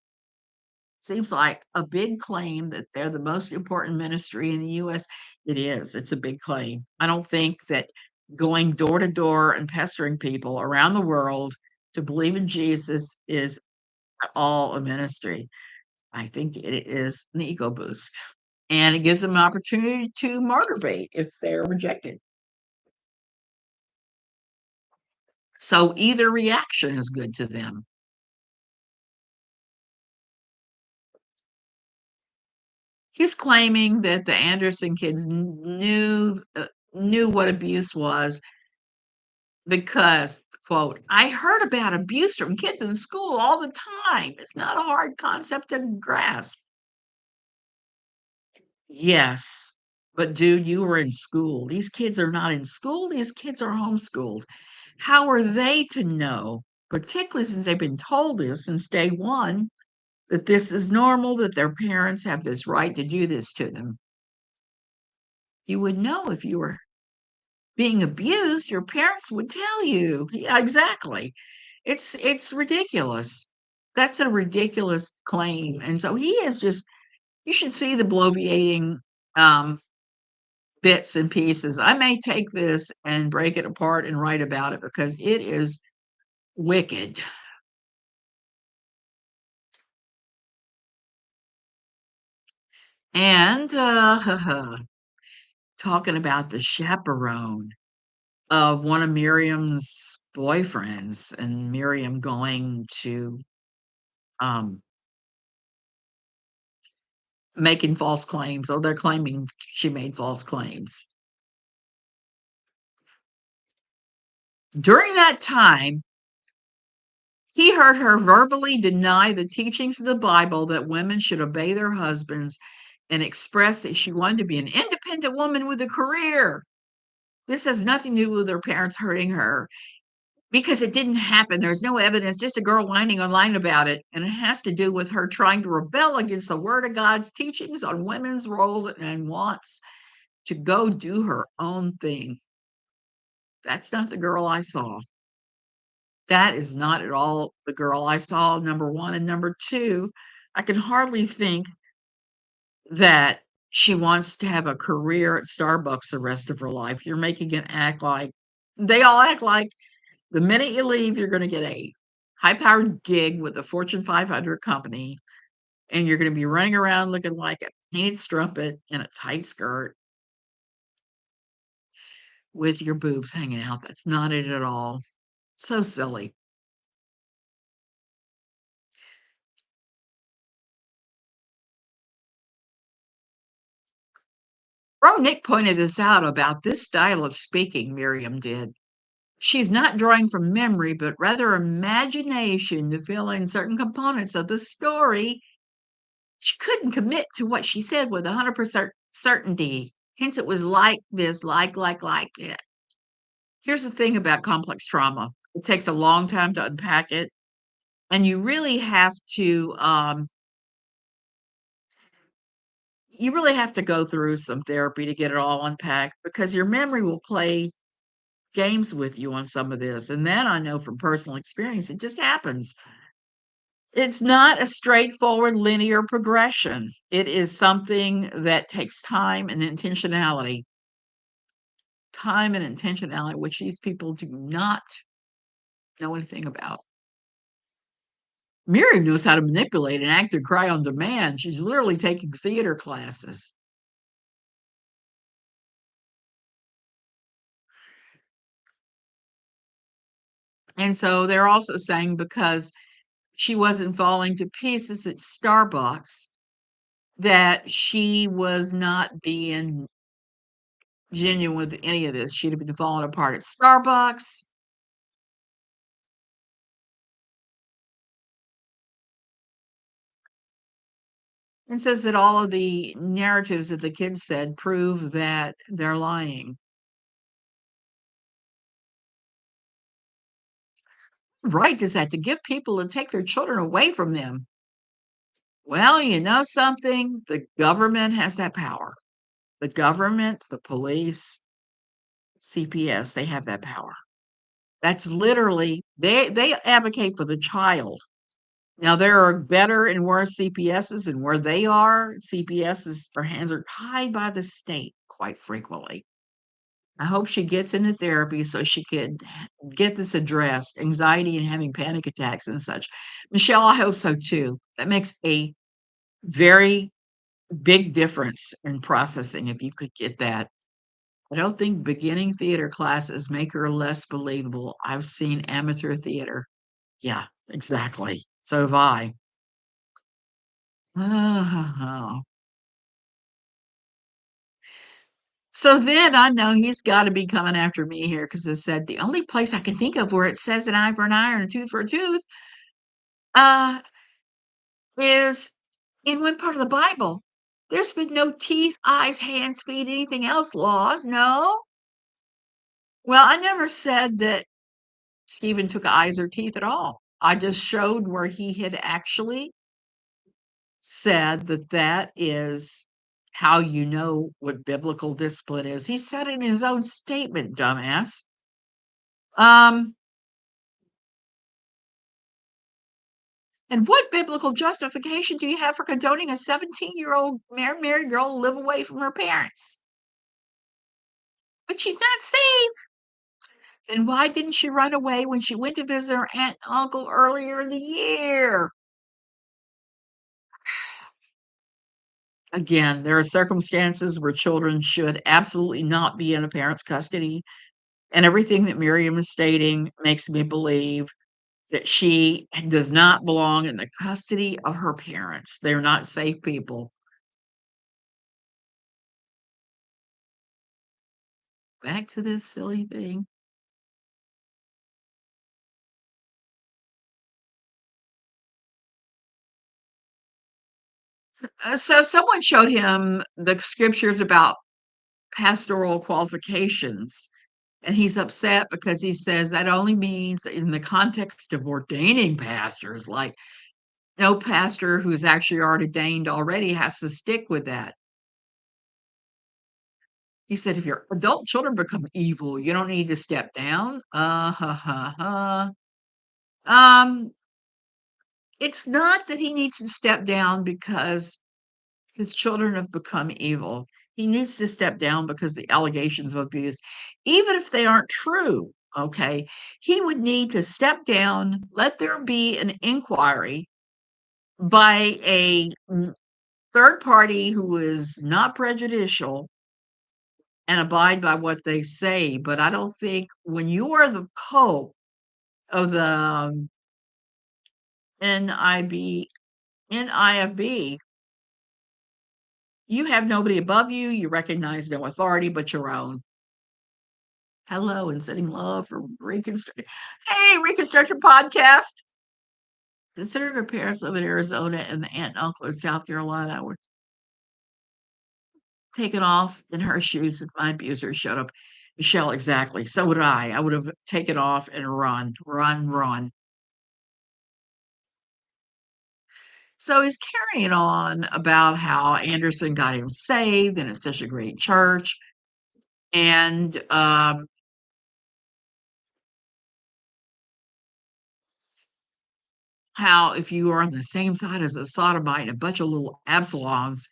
Seems like a big claim that they're the most important ministry in the US. It is. It's a big claim. I don't think that going door to door and pestering people around the world to believe in Jesus is at all a ministry. I think it is an ego boost. And it gives them an opportunity to martyr bait if they're rejected. So either reaction is good to them. He's claiming that the Anderson kids knew what abuse was because, quote, "I heard about abuse from kids in school all the time. It's not a hard concept to grasp." Yes, but dude, you were in school. These kids are not in school. These kids are homeschooled. How are they to know, particularly since they've been told this since day one, that this is normal, that their parents have this right to do this to them? You would know if you were being abused, your parents would tell you. Yeah, exactly. It's ridiculous. That's a ridiculous claim, and so he is just you should see the bloviating, um, bits and pieces. I may take this and break it apart and write about it because it is wicked. And, talking about the chaperone of one of Miriam's boyfriends and Miriam going to, um making false claims. Oh, they're claiming she made false claims. During that time, he heard her verbally deny the teachings of the Bible that women should obey their husbands and express that she wanted to be an independent woman with a career. This has nothing to do with her parents hurting her because it didn't happen. There's no evidence, just a girl whining online about it. And it has to do with her trying to rebel against the Word of God's teachings on women's roles and wants to go do her own thing. That's not the girl I saw. That is not at all the girl I saw, number 1, and number 2, I can hardly think that she wants to have a career at Starbucks the rest of her life. You're making it act like they all act like the minute you leave, you're gonna get a high-powered gig with a Fortune 500 company, and you're gonna be running around looking like a painted strumpet in a tight skirt with your boobs hanging out. That's not it at all. So silly. Bro Nick pointed this out about this style of speaking, Miriam did. She's not drawing from memory, but rather imagination to fill in certain components of the story. She couldn't commit to what she said with 100% certainty. Hence, it was like this, like it. Here's the thing about complex trauma. It takes a long time to unpack it, and you really have to go through some therapy to get it all unpacked because your memory will play games with you on some of this. And that I know from personal experience. It just happens. It's not a straightforward linear progression. It is something that takes time and intentionality, which these people do not know anything about. Miriam knows how to manipulate and act and cry on demand. She's literally taking theater classes. And so they're also saying because she wasn't falling to pieces at Starbucks, that she was not being genuine with any of this. She'd have been falling apart at Starbucks. And says that all of the narratives that the kids said prove that they're lying. Right is that to give people to take their children away from them. Well, you know something? The government has that power. The government, the police, CPS, they have that power. That's literally they advocate for the child. Now there are better and worse CPSs, and where they are, CPSs, their hands are tied by the state quite frequently. I hope she gets into therapy so she could get this addressed, anxiety and having panic attacks and such. Michelle, I hope so too. That makes a very big difference in processing if you could get that. I don't think beginning theater classes make her less believable. I've seen amateur theater. Yeah, exactly. So have I. So then I know he's got to be coming after me here because I said the only place I can think of where it says an eye for an eye and a tooth for a tooth uh, is in one part of the Bible. There's been no teeth, eyes, hands, feet, anything else laws. No. Well, I never said that Stephen took eyes or teeth at all. I just showed where he had actually said that that is how you know what biblical discipline is. He said it in his own statement, dumbass. Um, and what biblical justification do you have for condoning a 17-year-old married girl to live away from her parents? But she's not safe. Then why didn't she run away when she went to visit her aunt and uncle earlier in the year? Again, there are circumstances where children should absolutely not be in a parent's custody. And everything that Miriam is stating makes me believe that she does not belong in the custody of her parents. They're not safe people. Back to this silly thing. So someone showed him the scriptures about pastoral qualifications, and he's upset because he says that only means in the context of ordaining pastors, like no pastor who's actually ordained already has to stick with that. He said, if your adult children become evil, you don't need to step down. Ha ha ha. Um, it's not that he needs to step down because his children have become evil. He needs to step down because the allegations of abuse, even if they aren't true, okay, he would need to step down, let there be an inquiry by a third party who is not prejudicial and abide by what they say. But I don't think when you are the pope of the NIB, NIFB, you have nobody above you. You recognize no authority but your own. Hello, and sending love for Reconstruction. Hey, Reconstruction Podcast. Considering her parents live in Arizona and the aunt and uncle in South Carolina, I would taken off in her shoes if my abuser showed up. Michelle, exactly. So would I. I would have taken off and run, run, run. So he's carrying on about how Anderson got him saved and it's such a great church. And how if you are on the same side as a sodomite and a bunch of little Absaloms,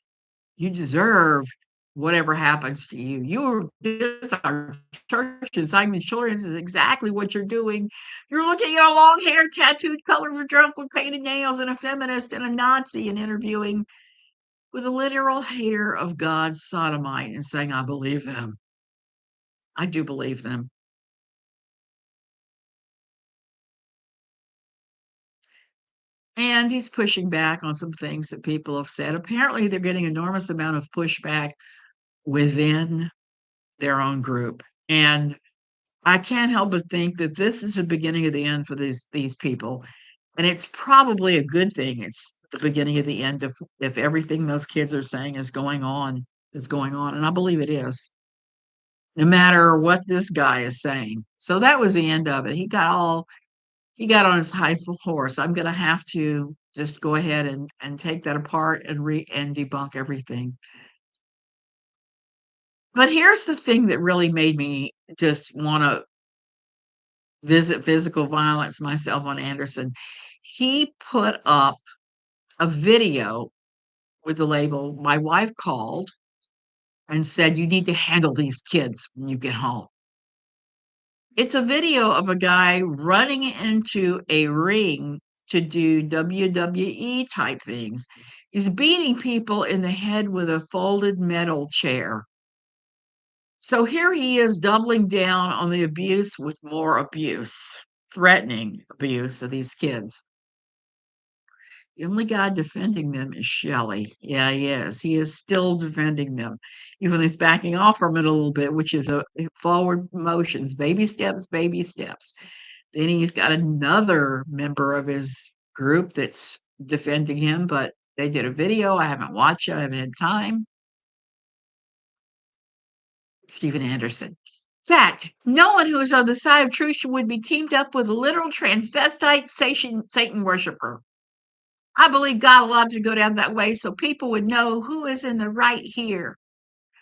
you deserve whatever happens to you. This our church and Simon's Children is exactly what you're doing. You're looking at a long hair, tattooed, colorful drunk with painted nails, and a feminist and a Nazi, and interviewing with a literal hater of God's sodomite and saying, I believe them. I do believe them. And he's pushing back on some things that people have said. Apparently, they're getting enormous amount of pushback within their own group. And I can't help but think that this is the beginning of the end for these people, and it's probably a good thing. It's the beginning of the end if everything those kids are saying is going on, and I believe it is, no matter what this guy is saying. So that was the end of it. He got on his high horse. I'm gonna have to just go ahead and take that apart and debunk everything. But here's the thing that really made me just wanna visit physical violence myself on Anderson. He put up a video with the label, "My wife called and said you need to handle these kids when you get home." It's a video of a guy running into a ring to do WWE type things. He's beating people in the head with a folded metal chair. So here he is doubling down on the abuse with more abuse, threatening abuse of these kids. The only guy defending them is Shelley. Yeah, he is. He is still defending them, even though he's backing off from it a little bit, which is a forward motions, baby steps, baby steps. Then he's got another member of his group that's defending him, but they did a video. I haven't watched it. I haven't had time. Stephen Anderson. Fact, no one who is on the side of truth would be teamed up with a literal transvestite Satan worshiper. I believe God allowed it to go down that way so people would know who is in the right here.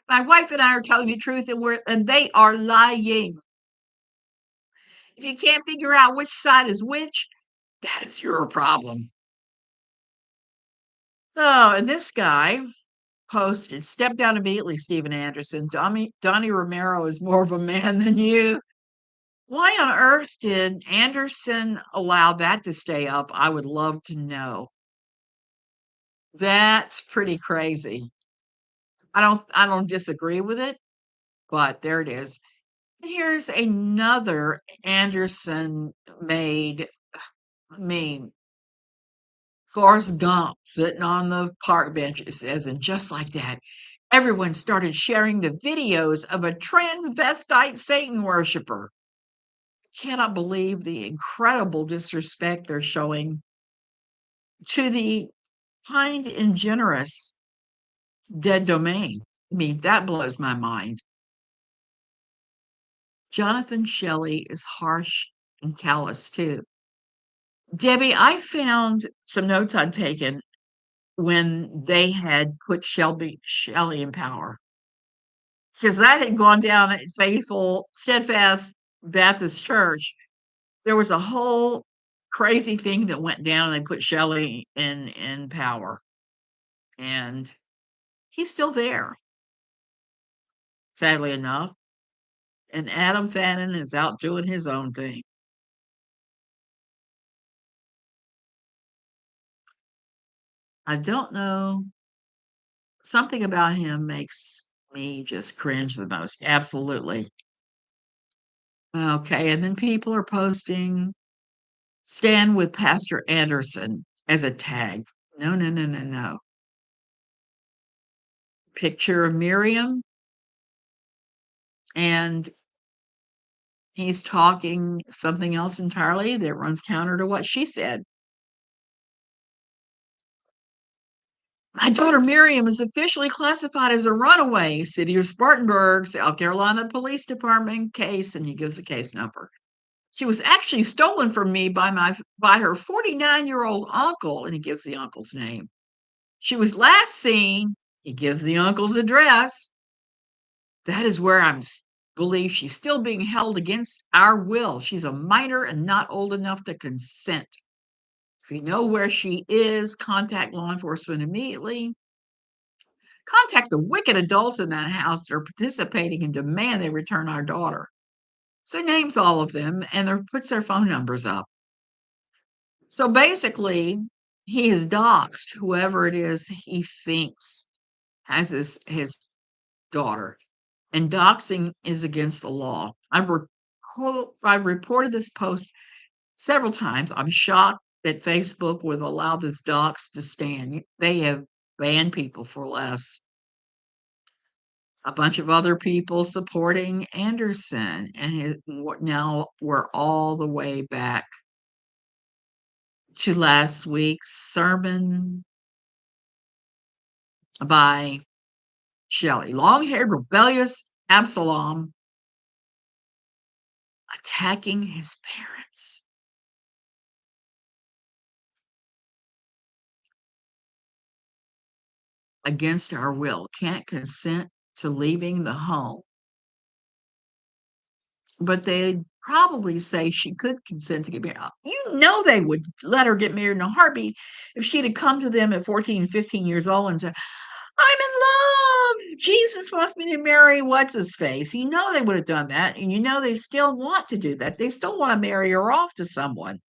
My wife and I are telling the truth and they are lying. If you can't figure out which side is which, that is your problem. Oh, and this guy posted, step down immediately, Stephen Anderson. Donnie Romero is more of a man than you. Why on earth did Anderson allow that to stay up? I would love to know. That's pretty crazy. I don't disagree with it, but there it is. Here's another Anderson made meme. Forrest Gump sitting on the park bench, it says, and just like that, everyone started sharing the videos of a transvestite Satan worshiper. Cannot believe the incredible disrespect they're showing to the kind and generous dead domain. I mean, that blows my mind. Jonathan Shelley is harsh and callous too. Debbie, I found some notes I'd taken when they had put Shelley in power because that had gone down at Faithful Steadfast Baptist Church. There was a whole crazy thing that went down, and they put Shelley in power, and he's still there, sadly enough, and Adam Fannin is out doing his own thing. I don't know. Something about him makes me just cringe the most. Absolutely. Okay, and then people are posting "Stand with Pastor Anderson" as a tag. No, no, no, no, no. Picture of Miriam, and he's talking something else entirely that runs counter to what she said. "My daughter Miriam is officially classified as a runaway, City of Spartanburg, South Carolina Police Department case," and he gives the case number. "She was actually stolen from me by her 49-year-old uncle," and he gives the uncle's name. "She was last seen," he gives the uncle's address. "That is where believe she's still being held against our will. She's a minor and not old enough to consent. If you know where she is, contact law enforcement immediately. Contact the wicked adults in that house that are participating and demand they return our daughter." So names all of them and there puts their phone numbers up. So basically, he has doxed whoever it is he thinks has his daughter, and doxing is against the law. I've reported this post several times. I'm shocked that Facebook would allow this dox to stand. They have banned people for less. A bunch of other people supporting Anderson, and now we're all the way back to last week's sermon by Shelley. Long-haired, rebellious Absalom attacking his parents. Against our will, can't consent to leaving the home. But they'd probably say she could consent to get married. They would let her get married in a heartbeat if she'd have come to them at 14, 15 years old and said, "I'm in love. Jesus wants me to marry what's his face." They would have done that. And they still want to do that. They still want to marry her off to someone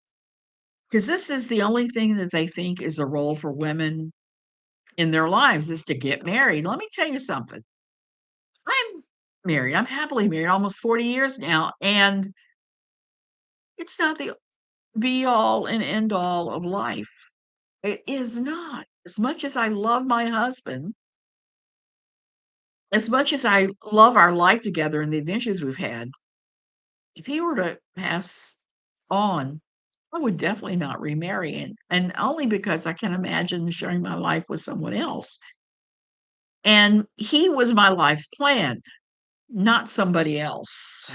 because this is the only thing that they think is a role for women in their lives is to get married. Let me tell you something. I'm married. I'm happily married almost 40 years now. And it's not the be all and end all of life. It is not. As much as I love my husband, as much as I love our life together and the adventures we've had, if he were to pass on, I would definitely not remarry, and only because I can imagine sharing my life with someone else. And he was my life's plan, not somebody else.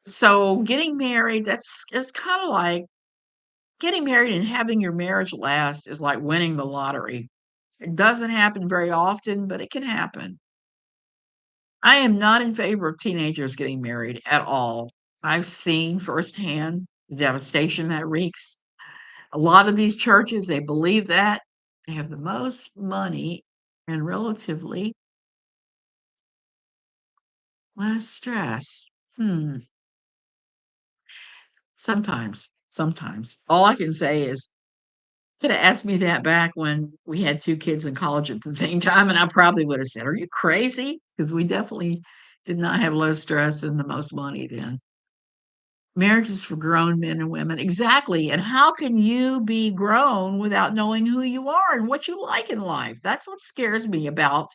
So getting married, it's kind of like getting married and having your marriage last is like winning the lottery. It doesn't happen very often, but it can happen. I am not in favor of teenagers getting married at all. I've seen firsthand the devastation that wreaks. A lot of these churches, they believe that they have the most money and relatively less stress. Sometimes. All I can say is could have asked me that back when we had 2 kids in college at the same time, and I probably would have said, "Are you crazy?" Because we definitely did not have less stress and the most money then. Marriage is for grown men and women. Exactly, and how can you be grown without knowing who you are and what you like in life? That's what scares me about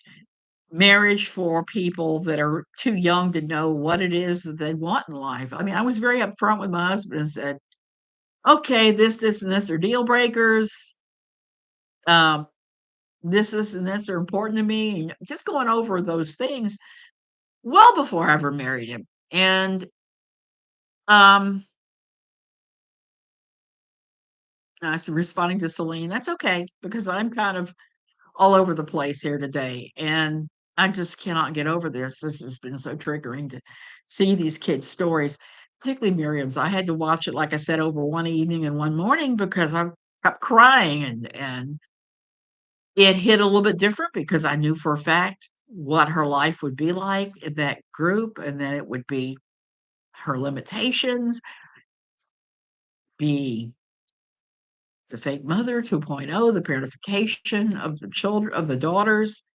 marriage for people that are too young to know what it is that they want in life. I mean, I was very upfront with my husband and said, "Okay, this, and this are deal breakers. Um, this, and this are important to me," and just going over those things well before I ever married him. And, um, I said responding to Celine, "That's okay, because I'm kind of all over the place here today, and I just cannot get over this. This has been so triggering to see these kids' stories." particularly Miriam's. I had to watch it, like I said, over one evening and one morning because I kept crying, and it hit a little bit different because I knew for a fact what her life would be like in that group, and then it would be her limitations, be the fake mother 2.0, the parentification of the children of the daughters,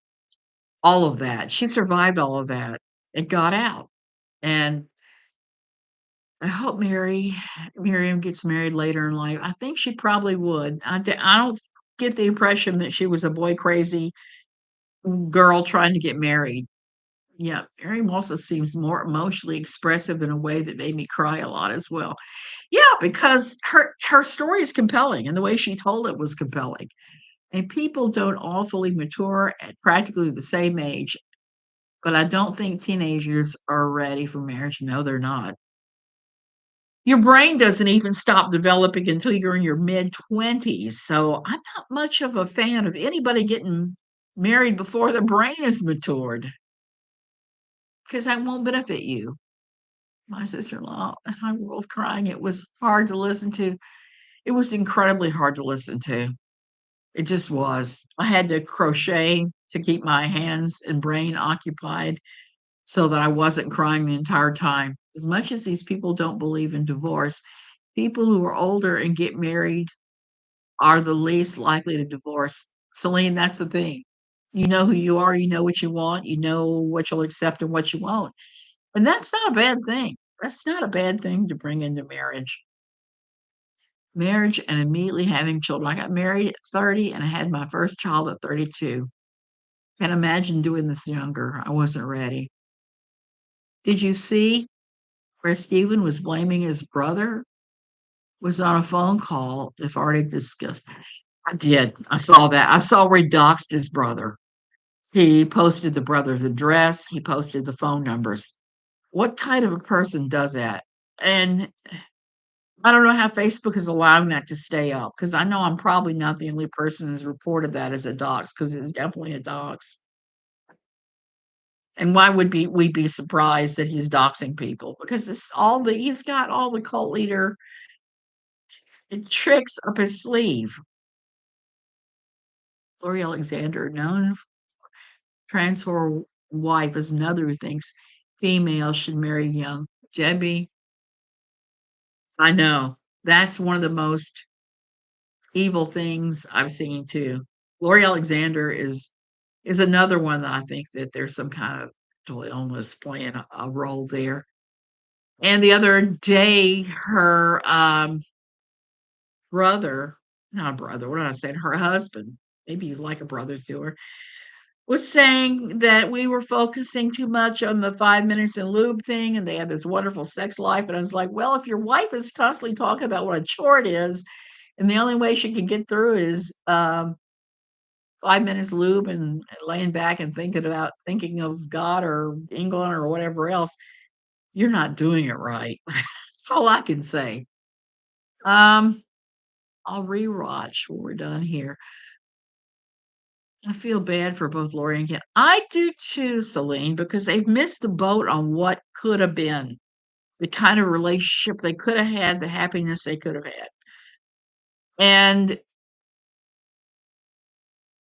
all of that. She survived all of that and got out. And I hope Miriam gets married later in life. I think she probably would. I don't get the impression that she was a boy crazy girl trying to get married. Yeah, Miriam also seems more emotionally expressive in a way that made me cry a lot as well. Yeah, because her story is compelling and the way she told it was compelling. And people don't all fully mature at practically the same age, but I don't think teenagers are ready for marriage. No, they're not. Your brain doesn't even stop developing until you're in your mid-20s, so I'm not much of a fan of anybody getting married before their brain is matured, because that won't benefit you. My sister-in-law and I were both crying. It was hard to listen to. It was incredibly hard to listen to. It just was. I had to crochet to keep my hands and brain occupied so that I wasn't crying the entire time. As much as these people don't believe in divorce, people who are older and get married are the least likely to divorce. Celine, that's the thing. You know who you are, you know what you want, you know what you'll accept and what you won't. And that's not a bad thing. That's not a bad thing to bring into marriage. Marriage and immediately having children. I got married at 30 and I had my first child at 32. Can't imagine doing this younger. I wasn't ready. Did you see where Stephen was blaming his brother? Was on a phone call, if already discussed. I did. I saw that. I saw where he doxed his brother. He posted the brother's address. He posted the phone numbers. What kind of a person does that? And I don't know how Facebook is allowing that to stay up because I know I'm probably not the only person who's reported that as a dox because it's definitely a dox. And why would we be surprised that he's doxing people? Because he's got all the cult leader tricks up his sleeve. Lori Alexander, known transfer wife, is another who thinks females should marry young. Debbie, I know. That's one of the most evil things I've seen too. Lori Alexander is another one that I think that there's some kind of mental illness playing a role there. And the other day, her brother, not brother, what did I say? Her husband, maybe he's like a brother to her, was saying that we were focusing too much on the 5 minutes in lube thing and they had this wonderful sex life. And I was like, well, if your wife is constantly talking about what a chore it is, and the only way she can get through is 5 minutes lube and laying back and thinking of God or England or whatever else, you're not doing it right. That's all I can say. Um, I'll rewatch when we're done here. I feel bad for both Lori and Ken. I do too, Celine, because they've missed the boat on what could have been, the kind of relationship they could have had, the happiness they could have had. And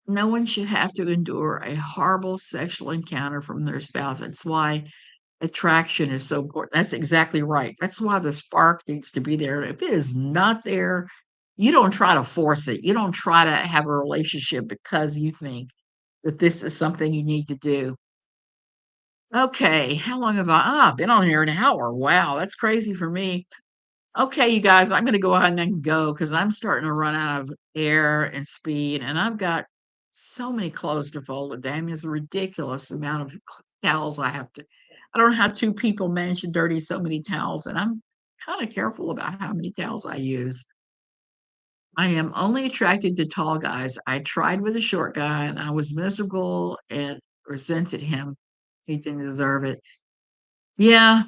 no one should have to endure a horrible sexual encounter from their spouse. That's why attraction is so important. That's exactly right. That's why the spark needs to be there. If it is not there, you don't try to force it. You don't try to have a relationship because you think that this is something you need to do. Okay, how long have been on here an hour. Wow, that's crazy for me. Okay, you guys, I'm gonna go ahead and go because I'm starting to run out of air and speed, and I've got so many clothes to fold. Damn, it's a ridiculous amount of towels I have to. I don't know how two people manage to dirty so many towels, and I'm kind of careful about how many towels I use. I am only attracted to tall guys. I tried with a short guy, and I was miserable and resented him. He didn't deserve it. Yeah,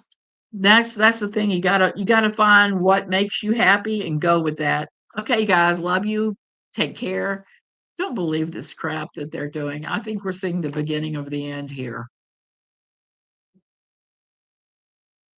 that's the thing. You gotta find what makes you happy and go with that. Okay, guys, love you. Take care. Don't believe this crap that they're doing. I think we're seeing the beginning of the end here.